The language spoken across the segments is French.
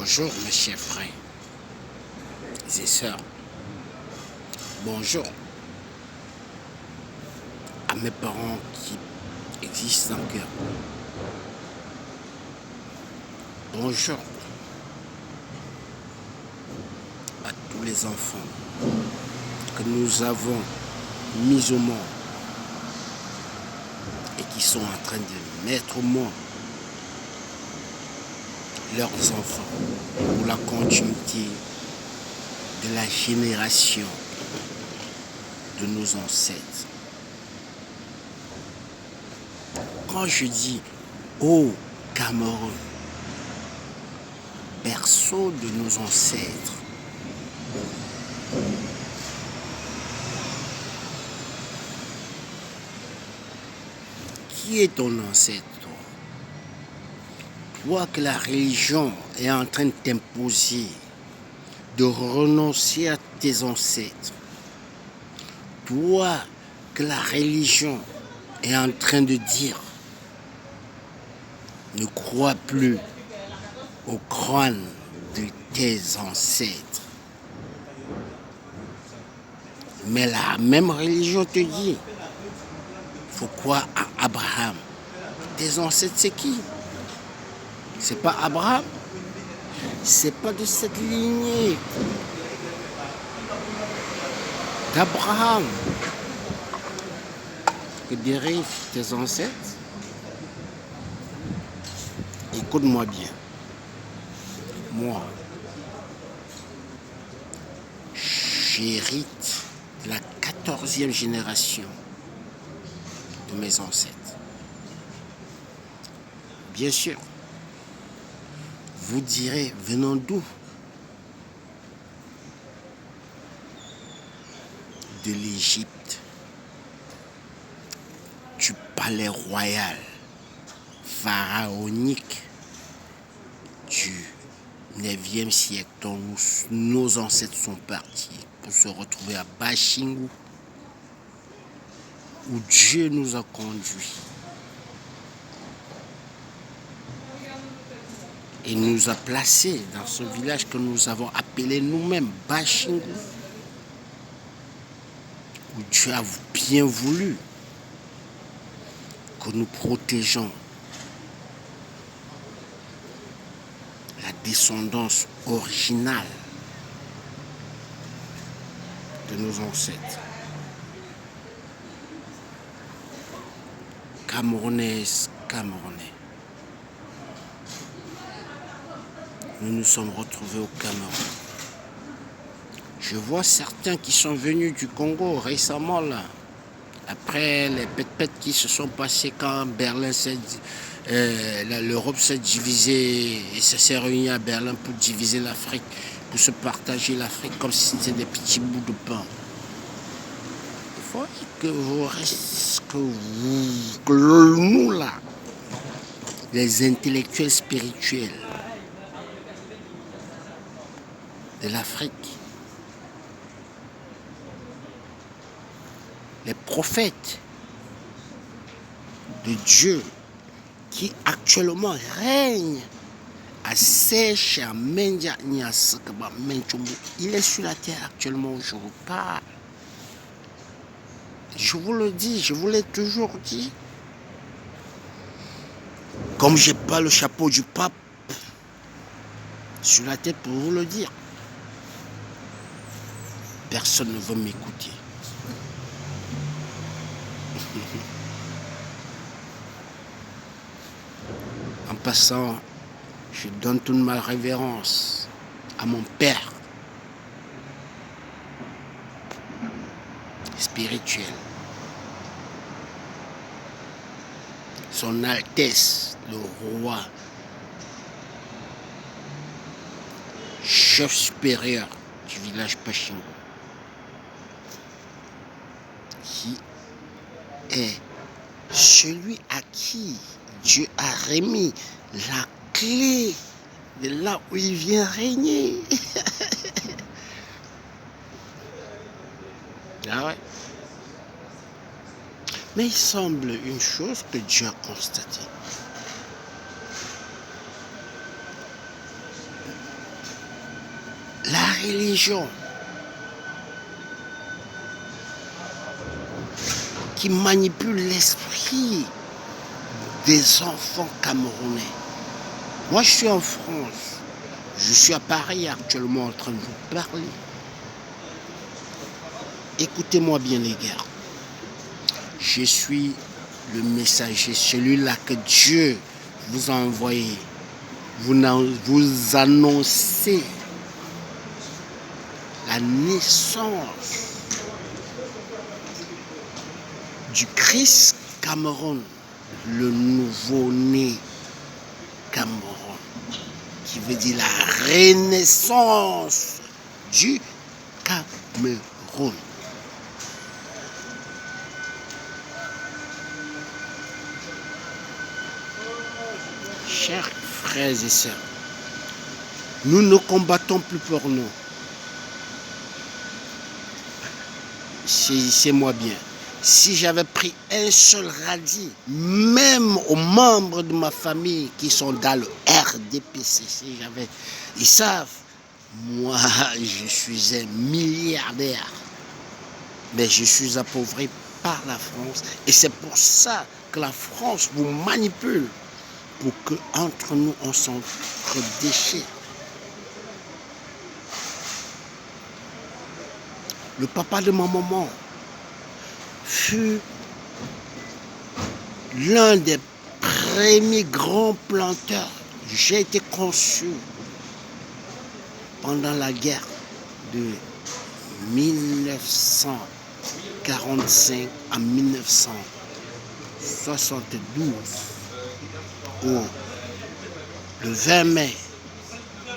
Bonjour mes chers frères et sœurs. Bonjour à mes parents qui existent encore. Bonjour à tous les enfants que nous avons mis au monde et qui sont en train de mettre au monde leurs enfants pour la continuité de la génération de nos ancêtres. Quand je dis ô Cameroun, berceau de nos ancêtres, qui est ton ancêtre, toi? Toi que la religion est en train de t'imposer de renoncer à tes ancêtres. Toi que la religion est en train de dire ne crois plus au crâne de tes ancêtres. Mais la même religion te dit faut croire à Abraham. Tes ancêtres, c'est qui? C'est pas Abraham? C'est pas de cette lignée d'Abraham que dérivent tes ancêtres? Écoute-moi bien. Moi, j'hérite de la 14e génération de mes ancêtres. Bien sûr, vous direz, venant d'où? De l'Égypte, du palais royal, pharaonique du 9e siècle, dont nos ancêtres sont partis pour se retrouver à Bashingou, où Dieu nous a conduits et nous a placés dans ce village que nous avons appelé nous-mêmes Bashingou, où Dieu a bien voulu que nous protégeons la descendance originale de nos ancêtres. Camerounaises, Camerounais. Nous nous sommes retrouvés au Cameroun. Je vois certains qui sont venus du Congo récemment là, après les pètes qui se sont passées quand Berlin l'Europe s'est divisée et s'est réunie à Berlin pour diviser l'Afrique, pour se partager l'Afrique comme si c'était des petits bouts de pain. Il faut que nous là, les intellectuels spirituels de l'Afrique, les prophètes de Dieu qui actuellement règnent à Sèche, à Mendia, Niasakaba, Menchombo. Il est sur la terre actuellement où je vous parle. Je vous le dis, je vous l'ai toujours dit. Comme je n'ai pas le chapeau du pape sur la tête pour vous le dire, personne ne veut m'écouter. En passant, je donne toute ma révérence à mon père spirituel, Son Altesse, le roi, chef supérieur du village Bashingou, qui est celui à qui Dieu a remis la clé de là où il vient régner. Ah ouais. Mais il semble une chose que Dieu a constatée. religion qui manipule l'esprit des enfants camerounais. Moi, je suis en France. Je suis à Paris actuellement en train de vous parler. Écoutez-moi bien, les gars. Je suis le messager, celui-là que Dieu vous a envoyé. Vous annoncez la naissance du Christ Cameroun, le nouveau-né Cameroun, qui veut dire la renaissance du Cameroun. Chers frères et sœurs, nous ne combattons plus pour nous. Saisissez-moi bien. Si j'avais pris un seul radis, même aux membres de ma famille qui sont dans le RDPC, ils savent, moi, je suis un milliardaire. Mais je suis appauvri par la France. Et c'est pour ça que la France vous manipule. Pour qu'entre nous, on s'entre-déchire. Le papa de ma maman fut l'un des premiers grands planteurs. J'ai été conçu pendant la guerre de 1945 à 1972. Où le 20 mai, le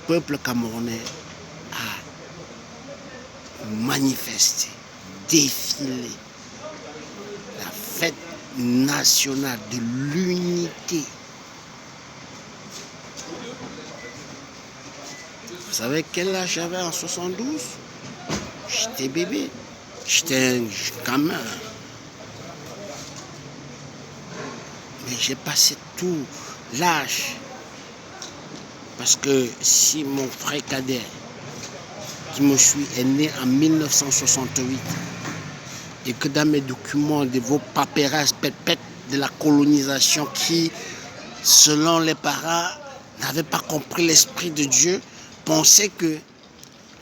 peuple camerounais a manifesté, défilé, la fête nationale de l'unité. Vous savez quel âge j'avais en 72? J'étais bébé, j'étais un gamin. Mais j'ai passé tout l'âge. Parce que si mon frère cadet, qui me suit, est né en 1968, et que dans mes documents de vos paperasses pépètes de la colonisation qui, selon les parents, n'avaient pas compris l'esprit de Dieu, pensaient que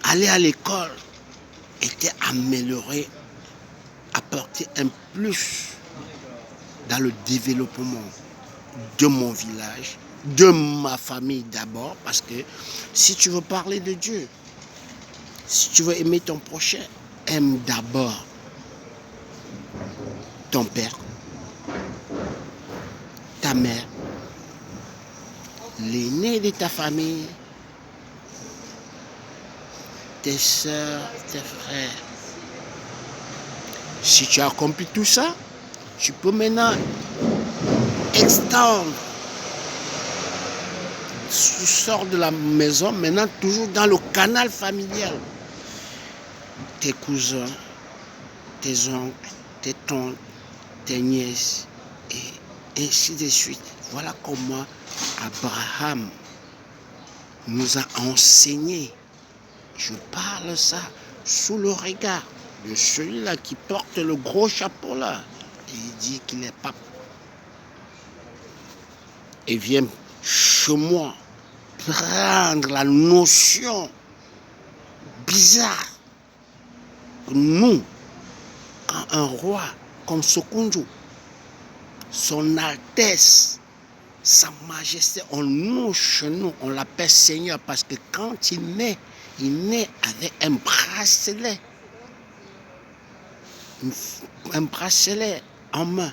aller à l'école était améliorer, apporter un plus dans le développement de mon village, de ma famille d'abord, parce que si tu veux parler de Dieu, si tu veux aimer ton prochain, aime d'abord ton père, ta mère, l'aîné de ta famille, tes soeurs, tes frères. Si tu as accompli tout ça, tu peux maintenant extendre. Tu sors de la maison, maintenant toujours dans le canal familial. Tes cousins, tes oncles, tes tantes, tes nièces, et ainsi de suite. Voilà comment Abraham nous a enseigné. Je parle ça sous le regard de celui-là qui porte le gros chapeau là. Et il dit qu'il est pape. Et vient chez moi prendre la notion bizarre que nous, quand un roi comme Sokunju, son Altesse, Sa Majesté, chez nous, on l'appelle Seigneur parce que quand il naît avec un bracelet. Un bracelet en main.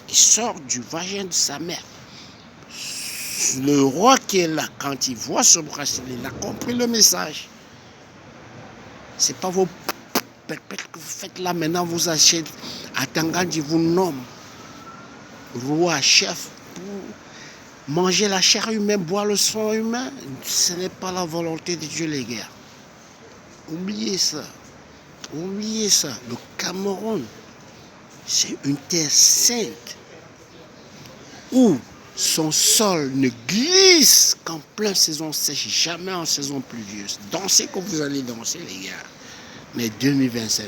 Il sort du vagin de sa mère. Le roi qui est là, quand il voit ce bracelet, il a compris le message. C'est pas vos pépètes que vous faites là. Maintenant, vous achetez. À Tangandi, vous nomme roi, chef, pour manger la chair humaine, boire le sang humain. Ce n'est pas la volonté de Dieu, les gars. Oubliez ça. Oubliez ça. Le Cameroun, c'est une terre sainte où son sol ne glisse qu'en pleine saison sèche, jamais en saison pluvieuse. Dansez comme vous allez danser, les gars. Mais 2025,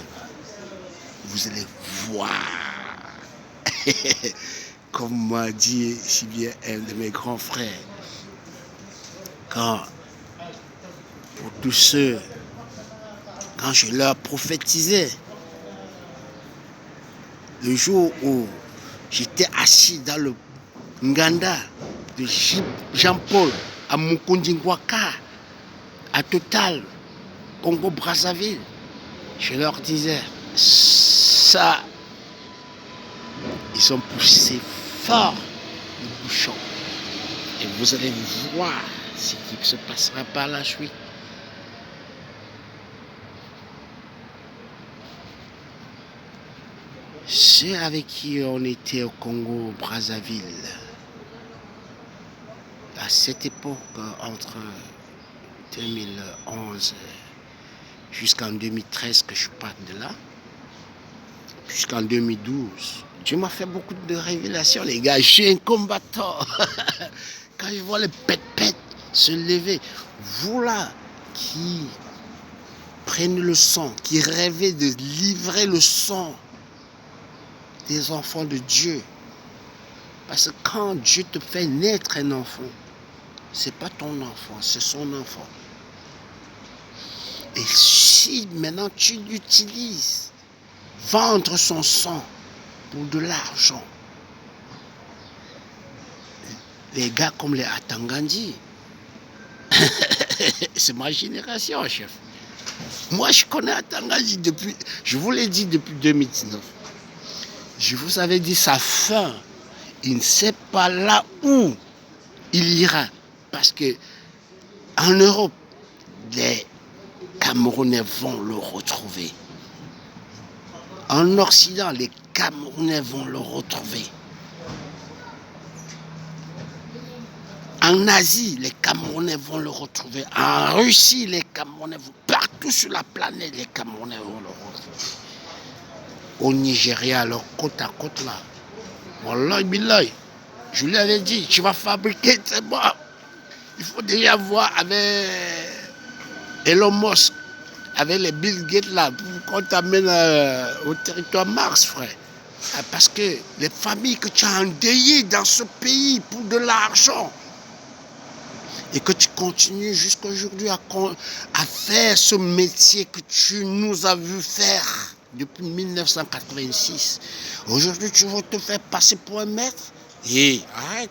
vous allez voir. Comme m'a dit si bien un de mes grands frères, quand pour tous ceux, quand je leur prophétisais, le jour où j'étais assis dans le Nganda de Jean-Paul à Mukundingwaka, à Total, Congo-Brazzaville, je leur disais, ça, ils ont poussé fort le bouchon. Et vous allez voir ce qui se passera par la suite. Ceux avec qui on était au Congo-Brazzaville, à cette époque, entre 2011 jusqu'en 2013 que je parte de là, jusqu'en 2012, Dieu m'a fait beaucoup de révélations, les gars. J'ai un combattant. Quand je vois les pètes se lever, vous là qui prenez le sang, qui rêvez de livrer le sang des enfants de Dieu. Parce que quand Dieu te fait naître un enfant, c'est pas ton enfant, c'est son enfant. Et si maintenant tu l'utilises, vendre son sang pour de l'argent, les gars comme les Atangandi, c'est ma génération, chef. Moi, je connais Atangandi depuis, je vous l'ai dit depuis 2019. Je vous avais dit sa fin. Il ne sait pas là où il ira. Parce que en Europe, les Camerounais vont le retrouver. En Occident, les Camerounais vont le retrouver. En Asie, les Camerounais vont le retrouver. En Russie, les Camerounais vont... Partout sur la planète, les Camerounais vont le retrouver. Au Nigeria, alors côte à côte là. Wallah billahi, je lui avais dit, tu vas fabriquer, c'est bon. Il faut déjà voir avec Elon Musk, avec les Bill Gates là, pour qu'on t'amène au territoire Mars, frère. Parce que les familles que tu as endeuillées dans ce pays pour de l'argent, et que tu continues jusqu'aujourd'hui à faire ce métier que tu nous as vu faire depuis 1986. Aujourd'hui, tu vas te faire passer pour un maître. Et arrête.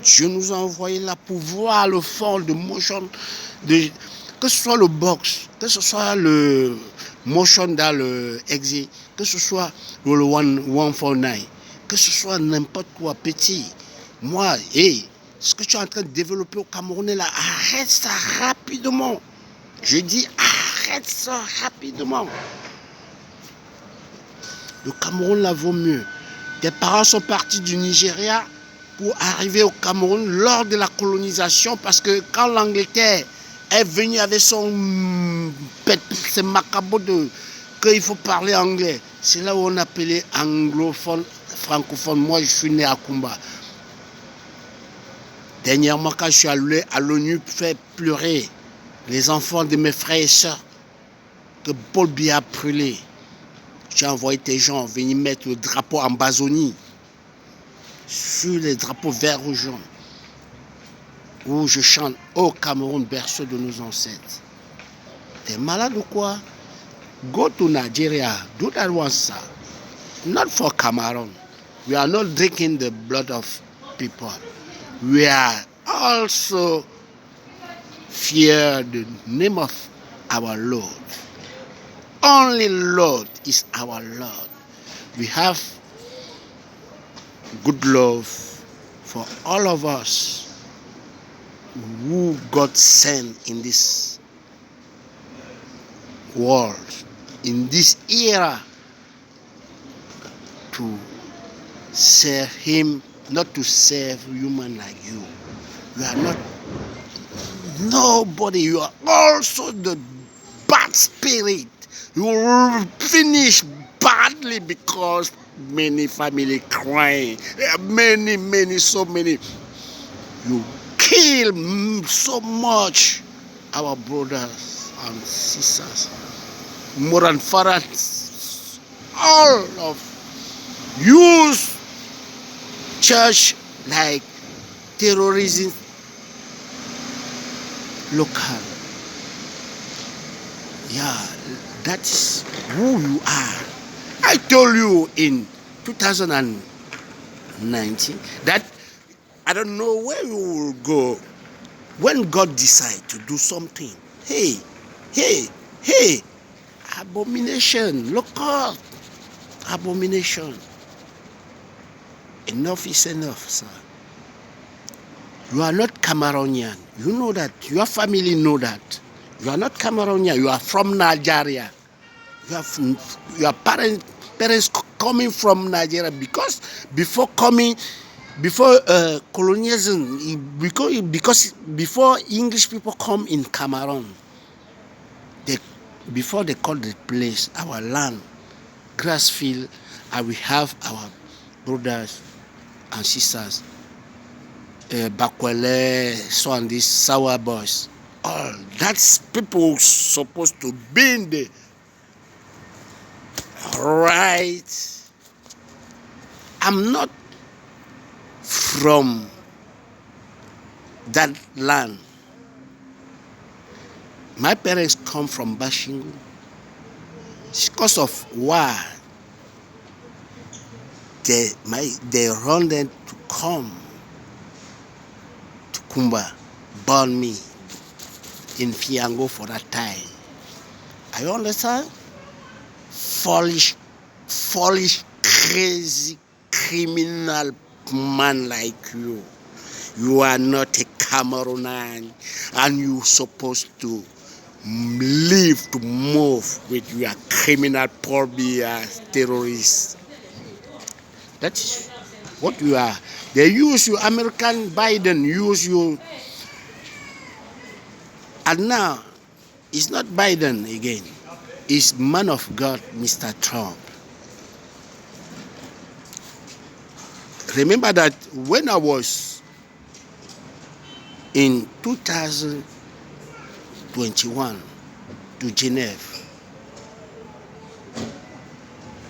Dieu nous a envoyé là pour voir le fond de motion, que ce soit le box, que ce soit le motion dans le exit, que ce soit le 149, que ce soit n'importe quoi petit. Moi, ce que tu es en train de développer au Cameroun là, arrête ça rapidement. Je dis arrête ça rapidement. Le Cameroun là vaut mieux. Tes parents sont partis du Nigeria pour arriver au Cameroun lors de la colonisation, parce que quand l'Angleterre est venue avec ses macabres qu'il faut parler anglais, c'est là où on appelait anglophone, francophone. Moi, je suis né à Kumba. Dernièrement, quand je suis allé à l'ONU faire pleurer les enfants de mes frères et sœurs que Paul Biya a brûlé, j'ai envoyé tes gens venir mettre le drapeau en Amazonie sur les drapeaux verts ou jaunes, où je chante « Ô Cameroun, berceau de nos ancêtres ». T'es malade ou quoi? Go to Nigeria, do that once, not for Cameroon. We are not drinking the blood of people. We are also fear the name of our Lord. Only Lord is our Lord. We have good love for all of us who God sent in this world, in this era, to serve Him, not to serve human like you. You are not nobody. You are also the bad spirit. You will finish badly because many family crying. Many, so many. You kill so much our brothers and sisters. More than fathers, all of use church like terrorism local. Yeah, that's who you are. I told you in 2019 that I don't know where you will go when God decides to do something. Hey, abomination, look up, abomination. Enough is enough, sir. You are not Cameroonian. You know that. Your family know that. You are not Cameroonian. You are from Nigeria. Your parents coming from Nigeria because before colonialism, because before English people come in Cameroon, before they call the place our land, Grassfield, and we have our brothers and sisters, Bakwele, so and these sour boys. All that's people supposed to be in the right. I'm not from that land. My parents come from Bashingu. It's because of war. They run them to come to Kumba, burn me in Fiango for that time. Are you understand? Foolish, crazy, criminal man like you. You are not a Cameroonian, and you're supposed to live, to move with your criminal, poor terrorists. That's what you are. They use you, American Biden use you. And now, it's not Biden again. It's man of God, Mr. Trump. Remember that when I was in 2021 to Geneva,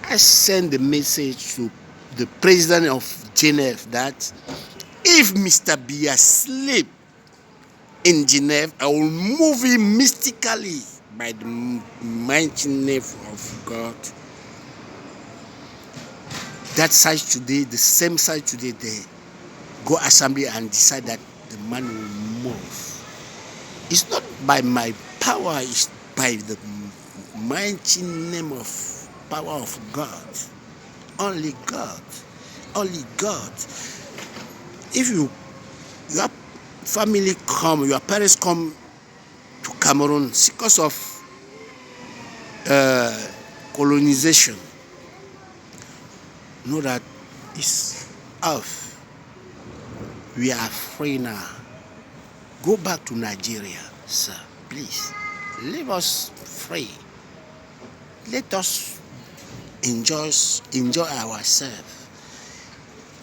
I sent the message to the president of Geneva that if Mr. Biya sleep in Geneva, I will move him mystically by the mighty name of God. That side today, the same side today, they go assembly and decide that the man will move. It's not by my power, it's by the mighty name of power of God. Only God. Only God. If your family come, your parents come to Cameroon because of colonization, know that it's off. We are free now. Go back to Nigeria, sir. Please, leave us free. Let us enjoy ourselves.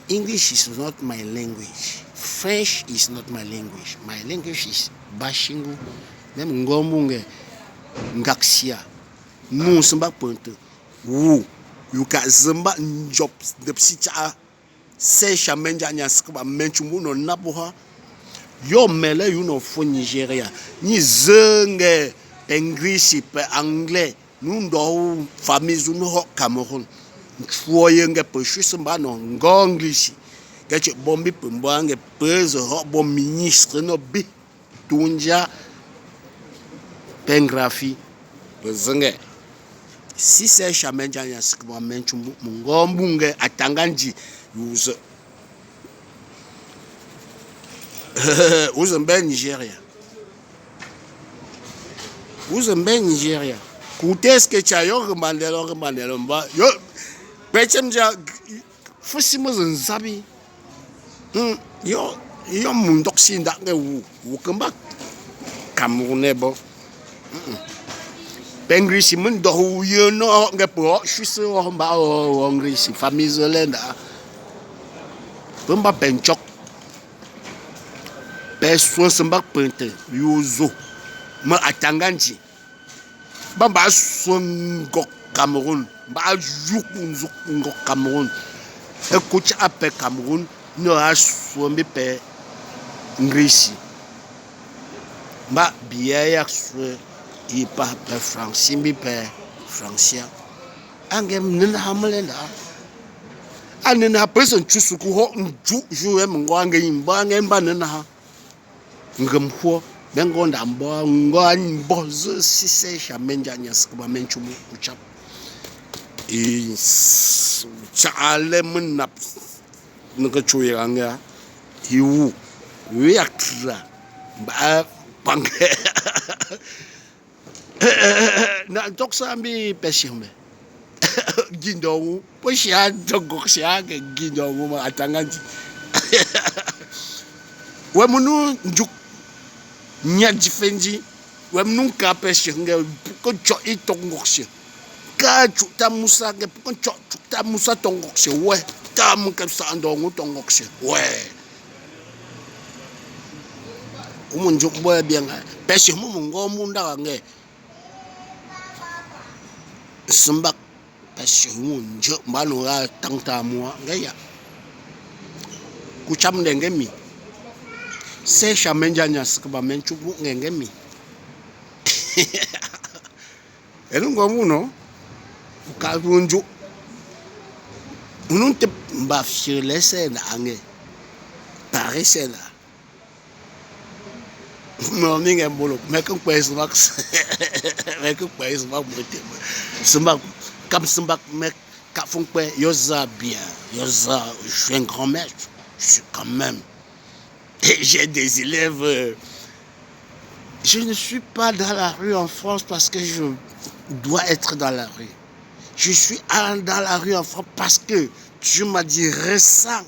English is not my language. French is not my language. My language is Bashingu. Même Ngomunge, Ngaksia, Musamba Ponte, Wu, Yuka Zamba Njop, the Psicha, Secha Menjanya Skaba Menchumuno Nabuha, Yo Mele, you know, for Nigeria, Ni Zenge, English, Anglais, Nundo, Famizuno, Cameroon, Troyenge, Pushisambano, Ngonglish, get your bombi Pumbang, a person, hot bomb ministre, no big Tunja. Pengrafi, Zenge. Si c'est Chamenja Yaskwa Menchum Mungombunge Atanganji, use Uzembe Nigeria. Uzembe Nigeria. Kuteske Chayo Mandelomba, yo Pechemja Fusimos and Zabi. Yo Mundoxin that they will come back. Cameroonebo. Pengrisi mun do no ngapo shuse o mba o ngrisi famille zelenda bamba penchok peso samba pente yuzo ma atanganji bamba songo Cameroun ba yukunzo Cameroun e coach ape Cameroun no asombe pe ngrisi ba biaya so i pa pe France mi pe Francia angem nina hamelenda anina person chusuku ho nju ju em ngwange imba ngemba nina ha ngem ho bengo ndambo ngwa zo sise shamenja nyas kuba menchumu kuchap i chale munap nka chuye anga hiu yakra ba pange na doksa mi peshime gindongu poshia dogoksia ke gindongu ma atanganti we munu njuk nya difendi we munu ka peshinge ko cho itongoksia ka chuta musa ke ko cho chuta musa tongoksia we tam ke sa ndongu tongoksia we umunjuk boy bien peshimu mungo munda nge sembak passion je mbano ga tangta moi ngaya kucham ndengemi se shamenja nyas ka menchu ngengemi elungo muno ka bunju ununte mba filese na ange parise la no ninge mbolo mekon kwes max mekon kwes max sembak comme Sembak mec Kafonkwe Yoza bien Yoza je suis un grand maître je suis quand même et j'ai des élèves je ne suis pas dans la rue en France parce que je dois être dans la rue je suis dans la rue en France parce que Dieu m'a dit ressens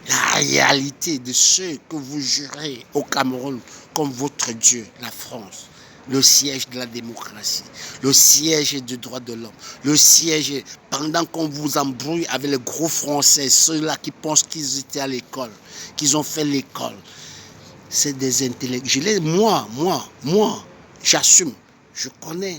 la réalité de ce que vous jurez au Cameroun comme votre Dieu, la France. Le siège de la démocratie, le siège des droits de l'homme, le siège pendant qu'on vous embrouille avec les gros Français, ceux-là qui pensent qu'ils étaient à l'école, qu'ils ont fait l'école. C'est des intellectuels. Moi, j'assume, je connais